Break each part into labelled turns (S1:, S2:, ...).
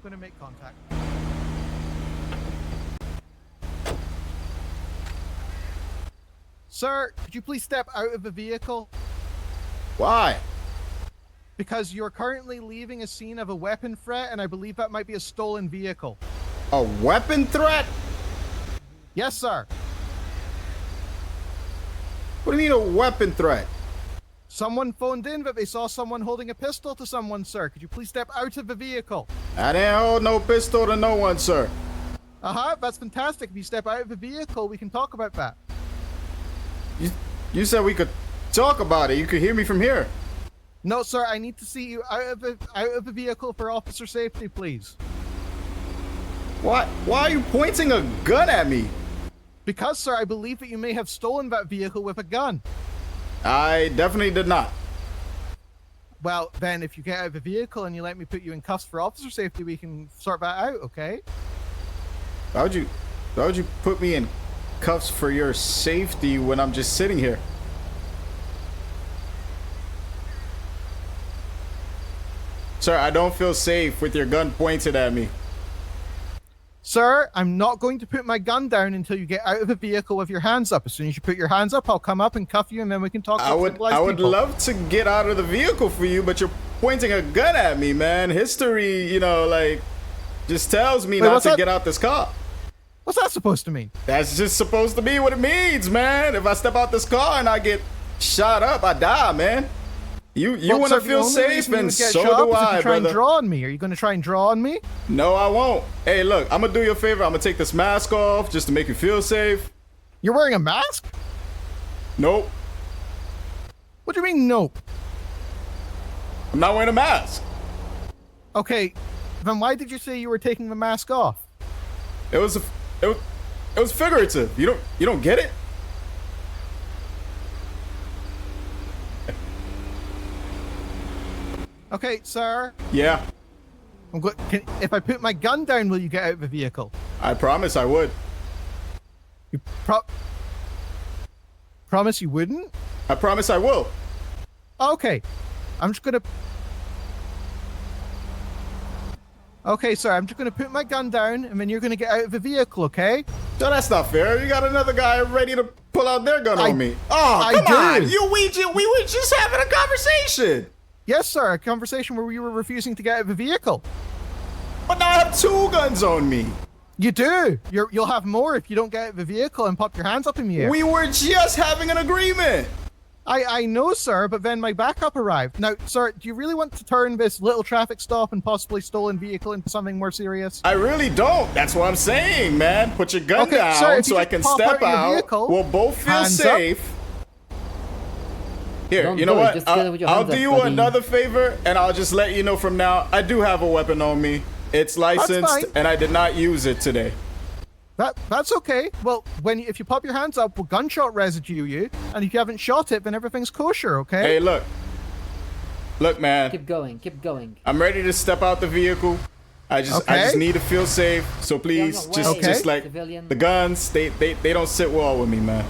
S1: going to make contact. Sir, could you please step out of the vehicle?
S2: Why?
S1: Because you're currently leaving a scene of a weapon threat, and I believe that might be a stolen vehicle.
S2: A weapon threat?
S1: Yes, sir.
S2: What do you mean a weapon threat?
S1: Someone phoned in that they saw someone holding a pistol to someone, sir. Could you please step out of the vehicle?
S2: I didn't hold no pistol to no one, sir.
S1: That's fantastic. If you step out of the vehicle, we can talk about that.
S2: You said we could talk about it. You could hear me from here.
S1: No, sir, I need to see you out of the vehicle for officer safety, please.
S2: Why are you pointing a gun at me?
S1: Because, sir, I believe that you may have stolen that vehicle with a gun.
S2: I definitely did not.
S1: Well, then, if you get out of the vehicle and you let me put you in cuffs for officer safety, we can sort that out, okay?
S2: Why would you put me in cuffs for your safety when I'm just sitting here? Sir, I don't feel safe with your gun pointed at me.
S1: Sir, I'm not going to put my gun down until you get out of the vehicle with your hands up. As soon as you put your hands up, I'll come up and cuff you, and then we can talk.
S2: I would love to get out of the vehicle for you, but you're pointing a gun at me, man. History, just tells me not to get out this car.
S1: What's that supposed to mean?
S2: That's just supposed to be what it means, man. If I step out this car and I get shot up, I die, man. You want to feel safe, and so do I,
S1: try and
S2: brother.
S1: draw on me. Are you going to try and draw on me?
S2: No, I won't. Hey, look, I'm going to do you a favor. I'm going to take this mask off just to make you feel safe.
S1: You're wearing a mask?
S2: Nope.
S1: What do you mean, nope?
S2: I'm not wearing a mask.
S1: Okay, then why did you say you were taking the mask off?
S2: It was figurative. You don't get it?
S1: Okay, sir.
S2: Yeah.
S1: If I put my gun down, will you get out of the vehicle?
S2: I promise I would.
S1: You promise you wouldn't?
S2: I promise I will.
S1: Okay. I'm just gonna... Okay, sir, I'm just gonna put my gun down, and then you're gonna get out of the vehicle, okay?
S2: No, that's not fair. You got another guy ready to pull out their gun on me. Oh, come on. We were just having a conversation.
S1: Yes, sir, a conversation where you were refusing to get out of the vehicle.
S2: But now I have 2 guns on me.
S1: You do. You'll have more if you don't get out of the vehicle and pop your hands up in the air.
S2: We were just having an agreement.
S1: I know, sir, but then my backup arrived. Now, sir, do you really want to turn this little traffic stop and possibly stolen vehicle into something more serious?
S2: I really don't. That's what I'm saying, man. Put your gun down,
S1: sir,
S2: so I can step out.
S1: Vehicle,
S2: we'll both feel safe. Here, you know what? I'll do you another favor, and I'll just let you know from now, I do have a weapon on me. It's licensed, and I did not use it today.
S1: That's okay. Well, if you pop your hands up, we'll gunshot residue you, and if you haven't shot it, then everything's kosher, okay?
S2: Hey, look, man.
S3: Keep going.
S2: I'm ready to step out the vehicle. I just need to feel safe. So please, just like
S3: Civilian.
S2: the guns, they don't sit well with me, man.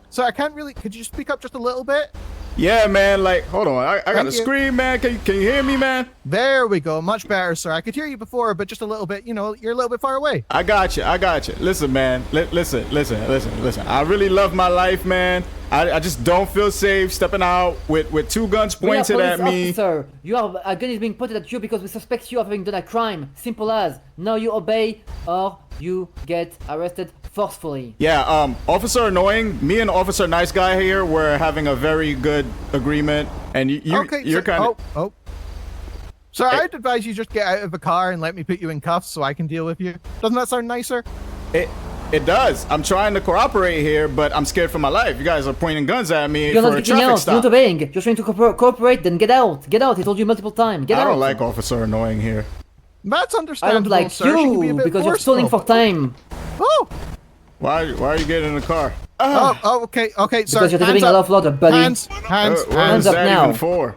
S1: So I can't really. Could you speak up just a little bit?
S2: Yeah, man. Like, hold on. I gotta scream, man. Can you hear me, man?
S1: There we go. Much better, sir. I could hear you before, but just a little bit. You're a little bit far away.
S2: I got you. Listen, man. Listen. I really love my life, man. I just don't feel safe stepping out with 2 guns pointed at me.
S3: Officer, a gun is being pointed at you because we suspect you of having done a crime. Simple as. Now you obey or you get arrested forcefully.
S2: Yeah, Officer Annoying, me and Officer Nice Guy here were having a very good agreement, and you're kind of...
S1: Oh. Sir, I'd advise you just get out of the car and let me put you in cuffs so I can deal with you. Doesn't that sound nicer?
S2: It does. I'm trying to cooperate here, but I'm scared for my life. You guys are pointing guns at me for a traffic stop.
S3: You're not obeying. You're trying to cooperate, then get out. Get out. I told you multiple times. Get out.
S2: I don't like Officer Annoying here.
S1: That's
S3: I
S1: understandable,
S3: don't like
S1: sir.
S3: you because you're stalling for time.
S1: Oh!
S2: Why are you getting in the car?
S1: Okay, sir.
S3: Because you're disturbing a lot of order, buddy.
S1: Hands
S3: Hands up
S2: that
S3: now.
S2: Even for?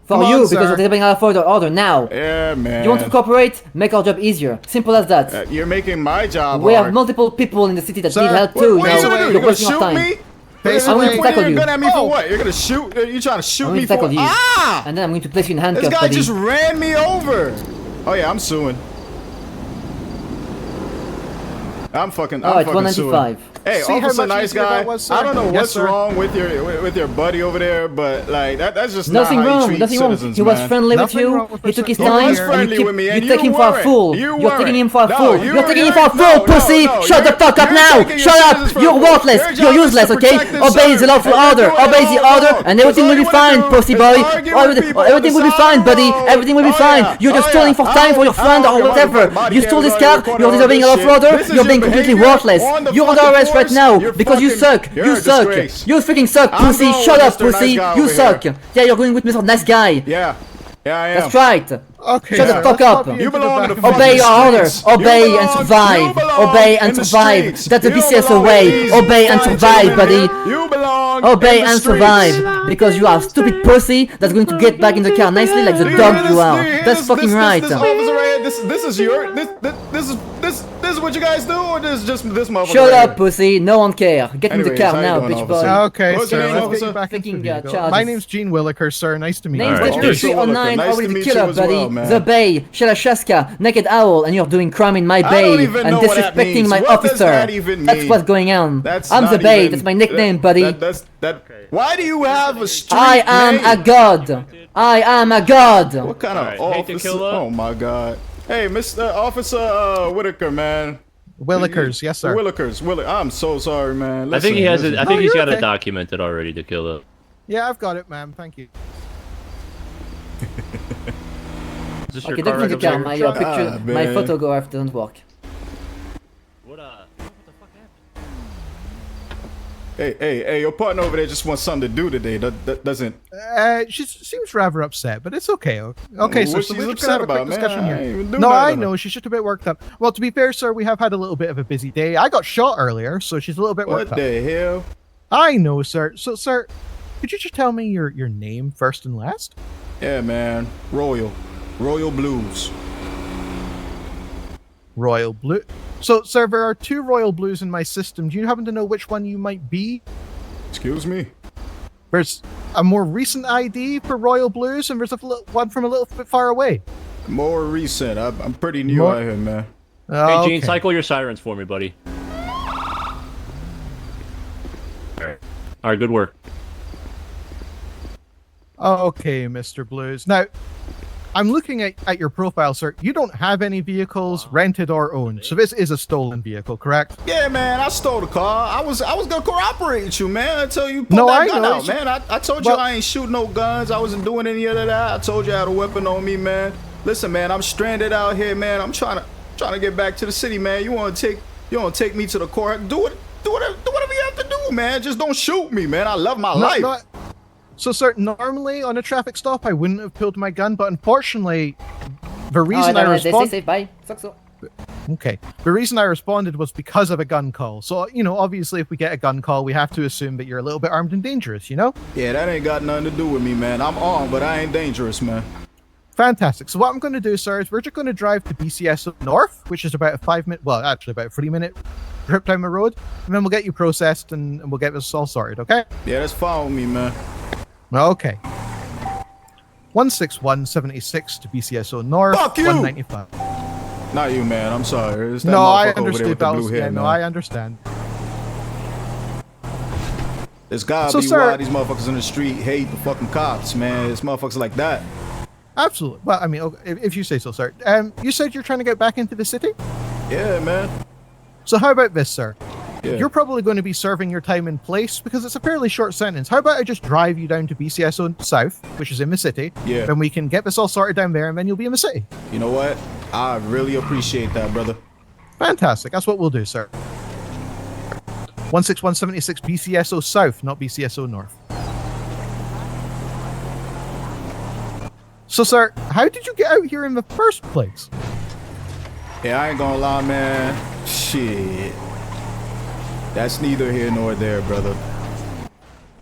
S3: For you, because you're disturbing a lot of order now.
S2: Yeah, man.
S3: You want to cooperate? Make our job easier. Simple as that.
S2: You're making my job
S3: We
S2: hard.
S3: have multiple people in the city that
S1: Sir,
S3: need help too.
S2: What are you gonna do? You're gonna shoot me?
S3: I'm going to
S2: What
S3: tackle
S2: are you
S3: you.
S2: gonna at me for what? You're gonna shoot? You trying to shoot
S3: I'm
S2: me
S3: going to
S2: for?
S3: tackle you.
S2: Ah!
S3: And then I'm going to place you in handcuffs,
S2: This guy
S3: buddy.
S2: just ran me over. Oh yeah, I'm suing. I'm fucking.
S3: Oh,
S2: I'm
S3: it's
S2: fucking suing.
S3: 195.
S2: Hey,
S1: See how
S2: officer,
S1: much
S2: nice
S1: easier
S2: guy.
S1: that was, sir?
S2: I don't know
S1: Yes,
S2: what's
S1: sir.
S2: wrong with your buddy over there, but like that's just
S3: Nothing
S2: not how you
S3: wrong,
S2: treat
S3: nothing wrong.
S2: citizens,
S3: He was
S2: man.
S3: friendly with
S1: Nothing
S3: you.
S1: wrong with
S3: He took his
S1: He
S3: time.
S2: was
S3: and
S2: friendly
S3: you
S2: with me, and
S3: you take
S2: you
S3: him for a
S2: weren't.
S3: fool.
S2: You
S3: You're taking him for a
S2: weren't.
S3: fool.
S2: No,
S3: You're taking him
S2: you're-
S3: for a fool,
S2: no,
S3: pussy.
S2: no,
S3: Shut the
S2: you're-
S3: fuck up
S2: you're
S3: now.
S2: taking your
S3: Shut
S2: citizens
S3: up.
S2: for a
S3: You're
S2: fool.
S3: worthless.
S2: Your
S3: You're
S2: job is
S3: useless.
S2: to
S3: Okay.
S2: protect this
S3: Obey
S2: serve,
S3: the lawful
S2: and you're
S3: order.
S2: doing it
S3: Obey the
S2: all
S3: order,
S2: wrong.
S3: and
S2: That's
S3: everything
S2: all
S3: will
S2: you
S3: be
S2: wanna
S3: fine,
S2: do
S3: pussy
S2: is
S3: boy.
S2: argue with people on
S3: Everything
S2: the
S3: will be
S2: side
S3: fine,
S2: of the
S3: buddy.
S2: road.
S3: Everything will be
S2: Oh,
S3: fine.
S2: yeah.
S3: You're just
S2: Oh,
S3: stealing
S2: yeah.
S3: for time for your friend or
S2: your
S3: whatever.
S2: body
S3: You stole
S2: cams
S3: this
S2: on
S3: car.
S2: recording
S3: You're
S2: all
S3: disobeying
S2: this
S3: a lawful
S2: shit.
S3: order.
S2: This is
S3: You're
S2: your
S3: being completely
S2: behavior
S3: worthless.
S2: on the
S3: You're under
S2: fucking
S3: arrest right
S2: force.
S3: now
S2: You're
S3: because you
S2: fucking-
S3: suck.
S2: you're
S3: You
S2: a
S3: suck.
S2: disgrace.
S3: You freaking suck,
S2: I'm
S3: pussy.
S2: going
S3: Shut
S2: with
S3: up,
S2: Mr. Nice
S3: pussy.
S2: Guy
S3: You
S2: over
S3: suck.
S2: here.
S3: Yeah, you're going with Mr. Nice Guy.
S2: Yeah, I am.
S3: That's right.
S1: Okay.
S3: Shut the
S1: sir,
S3: fuck
S1: let's
S3: up.
S1: pop you
S2: You
S1: into the
S2: belong
S1: back
S2: to the
S1: of my-
S3: Obey your
S2: fucking
S3: orders.
S2: streets.
S3: Obey
S2: You
S3: and
S2: belong-
S3: survive.
S2: you belong
S3: Obey and
S2: in the
S3: survive.
S2: streets.
S3: That's the
S2: You don't
S3: BCSO
S2: belong
S3: way.
S2: with these
S3: Obey and
S2: fine
S3: survive,
S2: gentlemen
S3: buddy.
S2: here. You belong
S3: Obey
S2: in the
S3: and
S2: streets.
S3: survive. Because you are a stupid pussy that's going to get back in the car nicely like the
S2: Do you
S3: dog
S2: hear
S3: you
S2: this?
S3: are.
S2: Do you hear
S3: That's
S2: this?
S3: fucking right.
S2: This officer right here. This is your. This is what you guys do, or this is just this motherfucker?
S3: Shut
S2: right
S3: up,
S2: here?
S3: pussy. No one care. Get in the
S2: Anyways,
S3: car
S2: how you
S3: now,
S2: doing,
S3: bitch
S2: officer?
S3: boy.
S1: Okay,
S2: What's your
S1: sir.
S2: name,
S1: Let's get
S2: officer?
S1: you back into the
S3: Freaking,
S1: vehicle.
S3: charges.
S1: My name's Gene Williker, sir. Nice to meet
S3: Name's
S1: you.
S2: Alright,
S3: Stage
S2: Mr.
S3: 2309,
S2: Williker, nice
S3: already
S2: to
S3: the
S2: meet
S3: killer,
S2: you as
S3: buddy.
S2: well, man.
S3: The Bay, Shalashasca, Naked Owl, and you're doing crime in my
S2: I
S3: bay
S2: don't even
S3: and
S2: know what that
S3: disrespecting
S2: means.
S3: my
S2: What does
S3: officer.
S2: that even
S3: That's
S2: mean?
S3: what's going on.
S2: That's
S3: I'm
S2: not
S3: the Bay.
S2: even-
S3: That's my nickname, buddy.
S2: Why do you have a street
S3: I am
S2: name?
S3: a god. I am a god.
S2: What kind of
S4: Alright, hate to
S2: officer?
S4: kill her.
S2: Oh my god. Hey, Mr. Officer Whitaker, man.
S1: Willikers, yes, sir.
S2: Willikers. I'm so sorry, man.
S4: I think he has it. I
S1: No,
S4: think he's
S1: you're
S4: got it
S1: okay.
S4: documented already to kill it.
S1: Yeah, I've got it, ma'am. Thank you.
S4: Is this your
S3: Okay,
S4: car
S3: don't think
S4: right
S3: the
S4: over
S3: car.
S4: there?
S3: My picture, my
S2: man.
S3: photograph doesn't work.
S4: What the fuck happened?
S2: Hey, your partner over there just wants something to do today. That doesn't.
S1: She seems rather upset, but it's okay. Okay, so
S2: What
S1: so
S2: she's
S1: we're just
S2: upset
S1: gonna have a quick
S2: about, man?
S1: discussion
S2: I
S1: here.
S2: ain't even do
S1: No,
S2: nothing
S1: I
S2: to her.
S1: know she's just a bit worked up. Well, to be fair, sir, we have had a little bit of a busy day. I got shot earlier, so she's a little bit
S2: What
S1: worked up.
S2: the hell?
S1: I know, sir. So, sir, could you just tell me your name first and last?
S2: Yeah, man. Royal Blues.
S1: Royal Blue. So, sir, there are two Royal Blues in my system. Do you happen to know which one you might be?
S2: Excuse me.
S1: There's a more recent ID for Royal Blues, and there's one from a little bit far away.
S2: More recent. I'm pretty new
S1: More-
S2: out here, man.
S4: Hey, Gene,
S1: Okay.
S4: cycle your sirens for me, buddy. All right, good work.
S1: Okay, Mr. Blues. Now, I'm looking at your profile, sir. You don't have any vehicles rented or owned, so this is a stolen vehicle, correct?
S2: Yeah, man. I stole the car. I was gonna cooperate with you, man. Until you pulled
S1: No,
S2: that
S1: I
S2: gun
S1: know.
S2: out, man. I told you
S1: Well-
S2: I ain't shooting no guns. I wasn't doing any of that. I told you I had a weapon on me, man. Listen, man. I'm stranded out here, man. I'm trying to get back to the city, man. You want to take me to the court? Do whatever you have to do, man. Just don't shoot me, man. I love my life.
S1: No, so, sir, normally on a traffic stop, I wouldn't have pulled my gun, but unfortunately, the reason I
S3: Stay
S1: responded.
S3: safe, bye. Suck so.
S1: Okay. The reason I responded was because of a gun call. So, obviously, if we get a gun call, we have to assume that you're a little bit armed and dangerous, you know?
S2: Yeah, that ain't got nothing to do with me, man. I'm armed, but I ain't dangerous, man.
S1: Fantastic. So what I'm going to do, sir, is we're just going to drive to BCSO North, which is about a 5-minute, well, actually about a 3-minute trip down the road, and then we'll get you processed and we'll get this all sorted, okay?
S2: Yeah, that's fine with me, man.
S1: Okay. 16176 to BCSO North.
S2: Fuck you!
S1: 195.
S2: Not you, man. I'm sorry. It's that
S1: No, I
S2: motherfucker over there
S1: understood
S2: with the
S1: that
S2: blue
S1: was,
S2: hair,
S1: yeah, no,
S2: man.
S1: I understand.
S2: It's gotta
S1: So,
S2: be
S1: sir-
S2: why these motherfuckers in the street hate the fucking cops, man. It's motherfuckers like that.
S1: Absolutely. Well, I mean, okay, if you say so, sir. You said you're trying to get back into the city?
S2: Yeah, man.
S1: So how about this, sir?
S2: Yeah.
S1: You're probably going to be serving your time in place because it's a fairly short sentence. How about I just drive you down to BCSO South, which is in the city?
S2: Yeah.
S1: Then we can get this all sorted down there, and then you'll be in the city.
S2: You know what? I really appreciate that, brother.
S1: Fantastic. That's what we'll do, sir. 16176 BCSO South, not BCSO North. So, sir, how did you get out here in the first place?
S2: Yeah, I ain't gonna lie, man. Shit. That's neither here nor there, brother.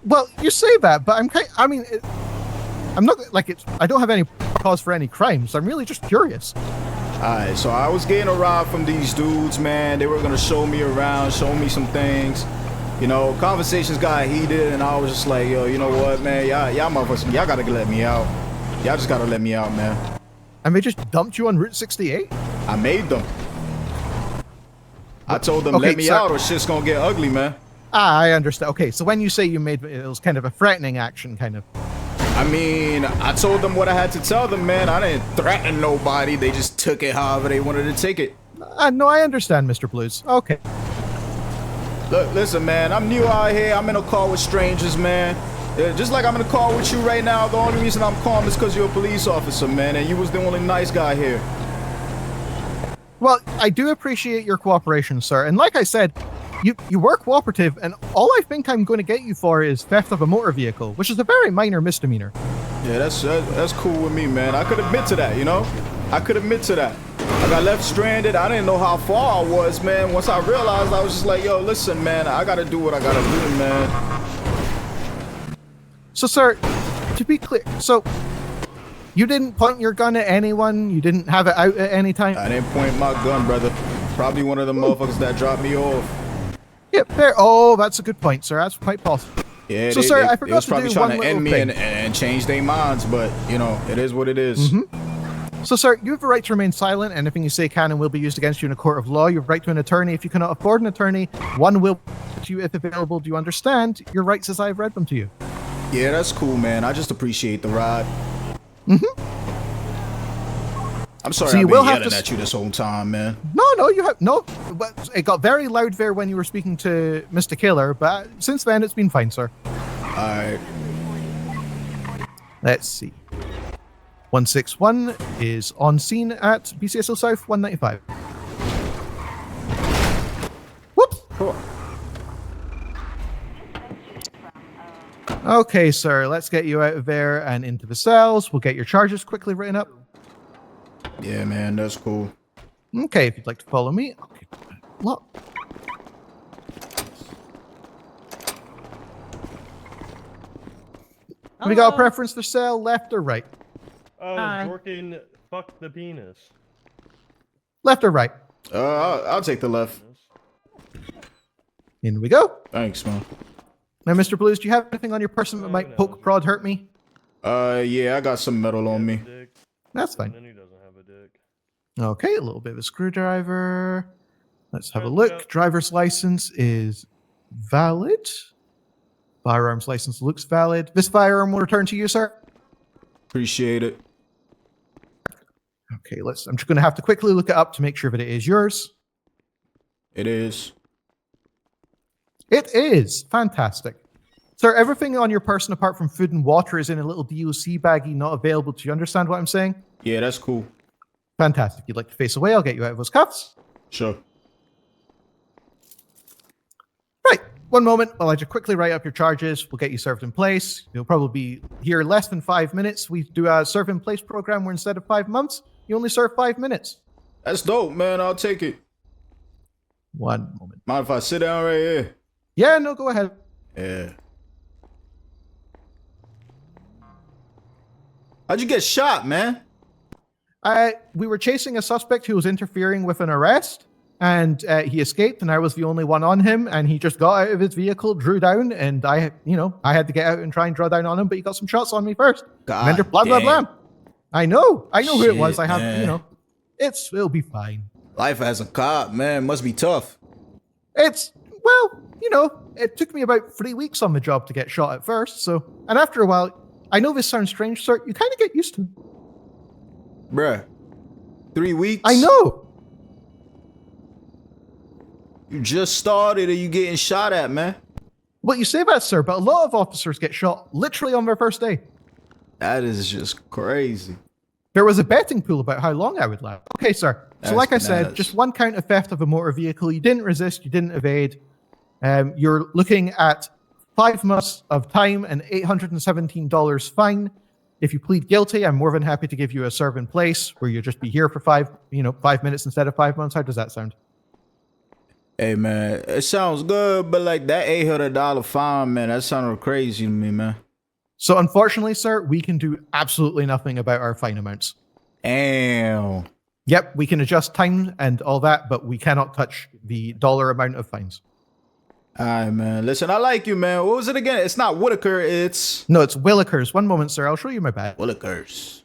S1: Well, you say that, but I'm not like it's. I don't have any cause for any crimes. I'm really just curious.
S2: Alright, so I was getting a ride from these dudes, man. They were gonna show me around, show me some things. You know, conversations got heated, and I was just like, yo, you know what, man? Y'all motherfuckers, y'all gotta let me out. Y'all just gotta let me out, man.
S1: And they just dumped you on Route 68?
S2: I made them. I told them,
S1: Okay,
S2: let me
S1: sir.
S2: out or shit's gonna get ugly, man.
S1: Ah, I understand. Okay, so when you say you made it was kind of a threatening action, kind of.
S2: I mean, I told them what I had to tell them, man. I didn't threaten nobody. They just took it however they wanted to take it.
S1: No, I understand, Mr. Blues. Okay.
S2: Look, listen, man. I'm new out here. I'm in a car with strangers, man. Yeah, just like I'm in a car with you right now. The only reason I'm calm is because you're a police officer, man, and you was the only nice guy here.
S1: Well, I do appreciate your cooperation, sir. And like I said, you were cooperative, and all I think I'm going to get you for is theft of a motor vehicle, which is a very minor misdemeanor.
S2: Yeah, that's cool with me, man. I could admit to that, you know? I could admit to that. I got left stranded. I didn't know how far I was, man. Once I realized, I was just like, yo, listen, man, I got to do what I got to do, man.
S1: So, sir, to be clear, so you didn't point your gun at anyone? You didn't have it out at any time?
S2: I didn't point my gun, brother. Probably one of the motherfuckers that dropped me off.
S1: Yeah, fair. Oh, that's a good point, sir. That's quite possible.
S2: Yeah,
S1: so, sir, I forgot to do one little
S2: end me
S1: thing.
S2: and change their minds, but, you know, it is what it is.
S1: So, sir, you have a right to remain silent. Anything you say can and will be used against you in a court of law. You have a right to an attorney. If you cannot afford an attorney, one will to you if available. Do you understand your rights as I've read them to you?
S2: Yeah, that's cool, man. I just appreciate the ride. I'm sorry
S1: So you
S2: I've
S1: will
S2: been
S1: have
S2: yelling
S1: to
S2: at you this whole time, man.
S1: No, you have no. But it got very loud there when you were speaking to Mr. Killer, but since then it's been fine, sir.
S2: Alright.
S1: Let's see. 161 is on scene at BCSO South 195. Whoops.
S2: Cool.
S1: Okay, sir, let's get you out of there and into the cells. We'll get your charges quickly written up.
S2: Yeah, man, that's cool.
S1: Okay, if you'd like to follow me. Okay. Look. Have you got a preference for cell, left or right?
S5: Jorkin, fuck the penis.
S1: Left or right?
S2: I'll take the left.
S1: In we go.
S2: Thanks, man.
S1: Now, Mr. Blues, do you have anything on your person that might poke, prod, hurt me?
S2: Yeah, I got some metal on me.
S5: Dick.
S1: That's
S5: And
S1: fine.
S5: then he doesn't have a dick.
S1: Okay, a little bit of a screwdriver. Let's have a
S5: Yeah.
S1: look. Driver's license is valid. Firearms license looks valid. This firearm will return to you, sir.
S2: Appreciate it.
S1: Okay, I'm just going to have to quickly look it up to make sure that it is yours.
S2: It is.
S1: It is. Fantastic. Sir, everything on your person apart from food and water is in a little DOC baggie, not available. Do you understand what I'm saying?
S2: Yeah, that's cool.
S1: Fantastic. You'd like to face away? I'll get you out of those cuffs.
S2: Sure.
S1: Right. One moment while I just quickly write up your charges. We'll get you served in place. You'll probably be here less than 5 minutes. We do a serve in place program where instead of 5 months, you only serve 5 minutes.
S2: That's dope, man. I'll take it.
S1: One moment.
S2: Mind if I sit down right here?
S1: Yeah, no, go ahead.
S2: Yeah. How'd you get shot, man?
S1: We were chasing a suspect who was interfering with an arrest, and he escaped, and I was the only one on him, and he just got out of his vehicle, drew down, and I had to get out and try and draw down on him, but he got some shots on me first.
S2: God
S1: And then blah, blah,
S2: damn.
S1: blah. I know who it was.
S2: Shit,
S1: I have,
S2: man.
S1: it'll be fine.
S2: Life as a cop, man, must be tough.
S1: It took me about 3 weeks on the job to get shot at first, and after a while, I know this sounds strange, sir, you kind of get used to it.
S2: Bruh. 3 weeks?
S1: I know.
S2: You just started and you getting shot at, man.
S1: Well, you say that, sir, but a lot of officers get shot literally on their first day.
S2: That is just crazy.
S1: There was a betting pool about how long I would last. Okay, sir. So
S2: That's
S1: like I said,
S2: nuts.
S1: just one count of theft of a motor vehicle. You didn't resist. You didn't evade. You're looking at 5 months of time and $817 fine. If you plead guilty, I'm more than happy to give you a serve in place where you'll just be here for 5 minutes instead of 5 months. How does that sound?
S2: Hey, man, it sounds good, but like that $800 fine, man, that sounded crazy to me, man.
S1: So unfortunately, sir, we can do absolutely nothing about our fine amounts.
S2: Damn.
S1: Yep, we can adjust time and all that, but we cannot touch the dollar amount of fines.
S2: All right, man. Listen, I like you, man. What was it again? It's not Whitaker, it's
S1: No, it's Willikers. One moment, sir. I'll show you my badge.
S2: Willikers.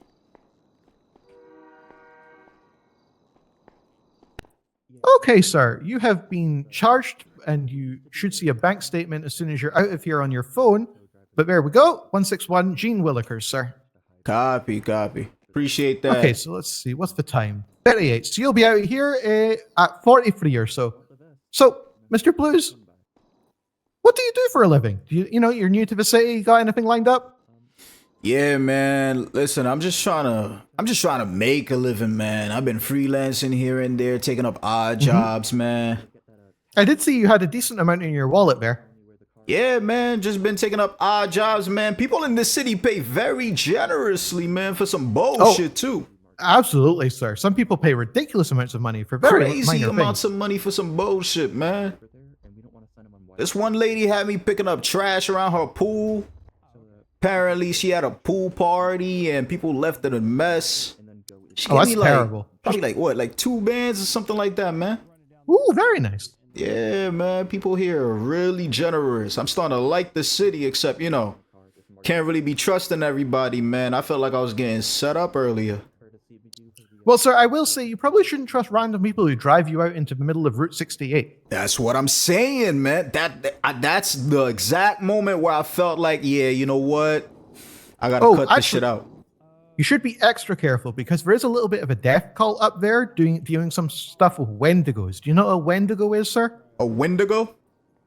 S1: Okay, sir. You have been charged, and you should see a bank statement as soon as you're out of here on your phone. But there we go. 161 Gene Willikers, sir.
S2: Copy. Appreciate that.
S1: Okay, so let's see. What's the time? 38. So you'll be out here at 43 or so. So, Mr. Blues, what do you do for a living? Do you're new to the city. You got anything lined up?
S2: Yeah, man. Listen, I'm just trying to make a living, man. I've been freelancing here and there, taking up odd jobs, man.
S1: I did see you had a decent amount in your wallet there.
S2: Yeah, man. Just been taking up odd jobs, man. People in this city pay very generously, man, for some bullshit too.
S1: Absolutely, sir. Some people pay ridiculous amounts of money for very
S2: Crazy
S1: minor
S2: amounts
S1: things.
S2: of money for some bullshit, man. This one lady had me picking up trash around her pool. Apparently, she had a pool party and people left it a mess. She gave
S1: That's
S2: me
S1: terrible.
S2: Probably like 2 bands or something like that, man.
S1: Ooh, very nice.
S2: Yeah, man. People here are really generous. I'm starting to like the city, except, can't really be trusting everybody, man. I felt like I was getting set up earlier.
S1: Well, sir, I will say you probably shouldn't trust random people who drive you out into the middle of Route 68.
S2: That's what I'm saying, man. That's the exact moment where I felt like, yeah, you know what? I gotta cut this shit out.
S1: You should be extra careful because there is a little bit of a death cult up there doing some stuff with Wendigos. Do you know what a Wendigo is, sir?
S2: A Wendigo?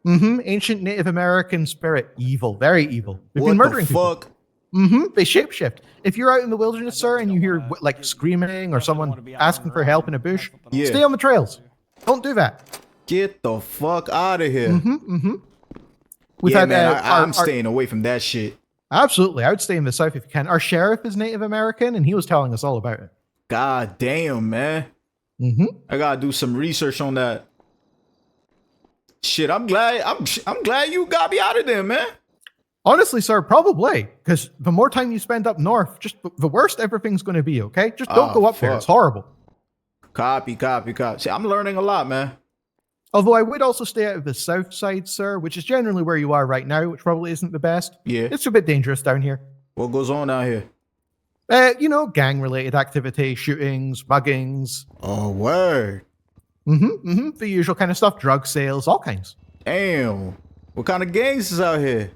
S1: Mm-hmm. Ancient Native American spirit. Evil. Very evil. They've been
S2: What
S1: murdering
S2: the
S1: people.
S2: fuck?
S1: Mm-hmm. They shapeshift. If you're out in the wilderness, sir, and you hear like screaming or someone asking for help in a bush,
S2: Yeah.
S1: stay on the trails. Don't do that.
S2: Get the fuck out of here.
S1: We've
S2: Yeah,
S1: had,
S2: man, I'm staying away from that shit.
S1: Absolutely. I would stay in the South if you can. Our sheriff is Native American, and he was telling us all about it.
S2: God damn, man. I gotta do some research on that. Shit, I'm glad you got me out of there, man.
S1: Honestly, sir, probably. Because the more time you spend up north, just the worse everything's going to be, okay? Just don't go up there. It's horrible.
S2: Copy. See, I'm learning a lot, man.
S1: Although I would also stay out of the south side, sir, which is generally where you are right now, which probably isn't the best.
S2: Yeah.
S1: It's a bit dangerous down here.
S2: What goes on out here?
S1: Gang-related activity, shootings, muggings.
S2: Oh, word.
S1: The usual kind of stuff, drug sales, all kinds.
S2: Damn. What kind of gangs is out here?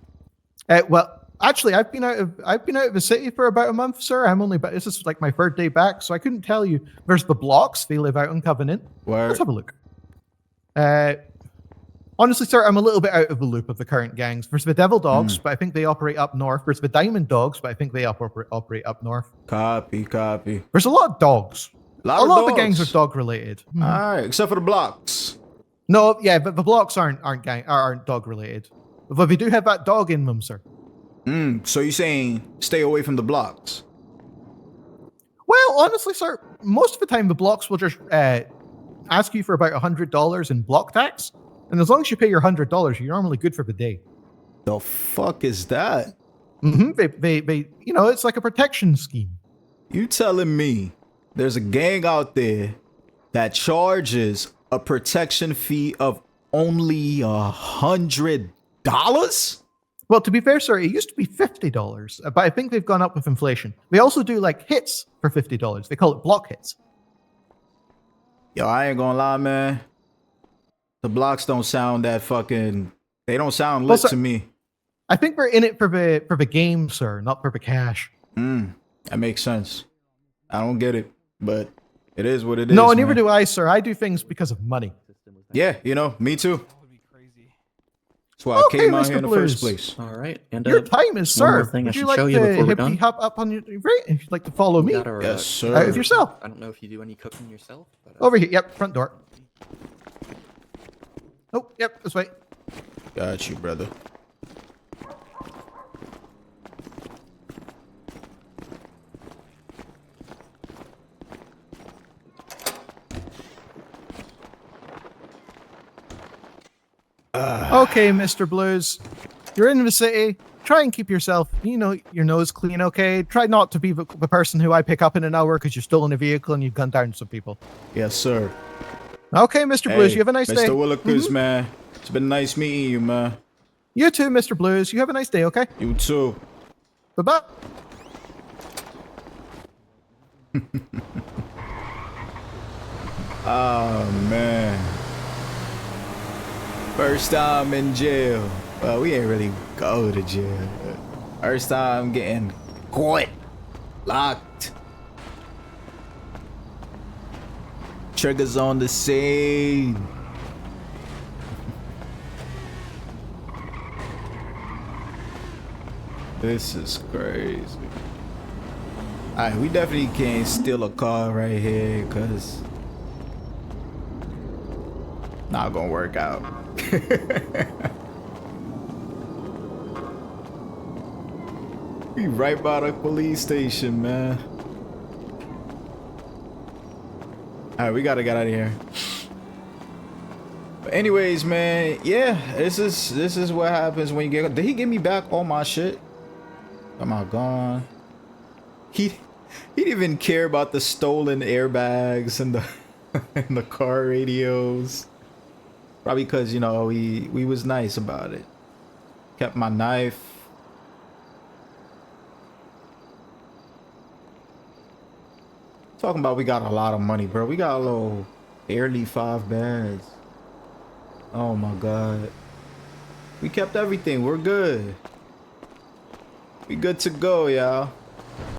S1: Well, actually, I've been out of the city for about a month, sir. This is like my 3rd day back, so I couldn't tell you. There's the Blocks. They live out on Covenant.
S2: Word.
S1: Let's have a look. Honestly, sir, I'm a little bit out of the loop of the current gangs. There's the Devil Dogs, but I think they operate up north. There's the Diamond Dogs, but I think they operate up north.
S2: Copy.
S1: There's a lot of dogs. A lot of the gangs are dog related.
S2: All right, except for the Blocks.
S1: No, yeah, but the Blocks aren't dog related. But they do have that dog in them, sir.
S2: So you're saying stay away from the Blocks?
S1: Well, honestly, sir, most of the time the Blocks will just ask you for about $100 in block tax, and as long as you pay your $100, you're normally good for the day.
S2: The fuck is that?
S1: They it's like a protection scheme.
S2: You telling me there's a gang out there that charges a protection fee of only $100?
S1: Well, to be fair, sir, it used to be $50, but I think they've gone up with inflation. They also do like hits for $50. They call it block hits.
S2: Yo, I ain't gonna lie, man. The Blocks don't sound that fucking... They don't sound lit to me.
S1: I think we're in it for the game, sir, not for the cash.
S2: That makes sense. I don't get it, but it is what it is.
S1: No, neither do I, sir. I do things because of money.
S2: Yeah, me too. That's why I came out here in the first place.
S6: All right, and
S1: Your time is
S6: one more
S1: served.
S6: thing I
S1: Would you
S6: should
S1: like
S6: show you
S1: to
S6: before we're done?
S1: hop up on your right? If you'd like to follow me,
S6: Got our,
S2: Yes, sir.
S1: out of yourself.
S6: I don't know if you do any cooking yourself. But,
S1: Over here. Yep, front door. Oh, yep, this way.
S2: Got you, brother.
S1: Okay, Mr. Blues. You're in the city. Try and keep yourself, your nose clean, okay? Try not to be the person who I pick up in an hour because you're still in a vehicle and you've gunned down some people.
S2: Yes, sir.
S1: Okay, Mr. Blues, you have a nice day.
S2: Mr. Willikers, man. It's been nice meeting you, man.
S1: You too, Mr. Blues. You have a nice day, okay?
S2: You too.
S1: Bye-bye.
S2: Oh man. First time in jail. Well, we ain't really go to jail. First time getting caught. Locked. Triggers on the scene. This is crazy. Alright, we definitely can't steal a car right here, cause not gonna work out. We right by the police station, man. Alright, we gotta get out of here. But anyways, man, yeah, this is what happens when you get. Did he give me back all my shit? Am I gone? He didn't even care about the stolen airbags and the and the car radios. Probably because, you know, we was nice about it. Kept my knife. Talking about we got a lot of money, bro. We got a little barely 5 bands. Oh my god. We kept everything. We're good. We good to go, y'all.